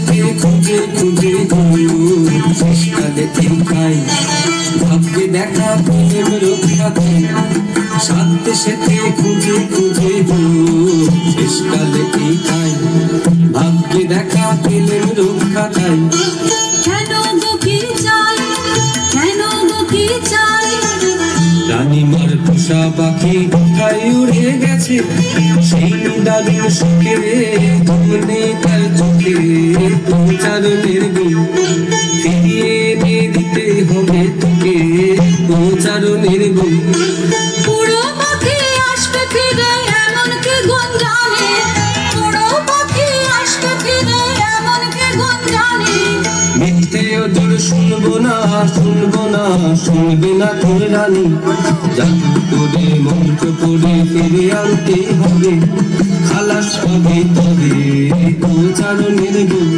সেতে খুঁজে খুঁজে শেষকালে ঠিকাই ভাগ্যে দেখা প্রেম রক্ষা তাই সাত সেতে খুঁজে খুঁজে শেষকালে ঠিকাই ভাগ্যে দেখা প্রেম রক্ষা তাই রানীমার পোষা পাখি কোথায় উড়ে গেছে সেই দারুণ সুখে ধনে তার চোখে পৌঁছারণের গুণ ফিরিয়ে এনে দিতে হবে তোকে পৌঁছারণের গুণ মিথ্যে ওদের শুনবো না শুনবে না তোর রানী জাদু করে মন্ত্র করে ফিরে আনতে হবে খালাস হবে তবে পৌঁছারণের গুণ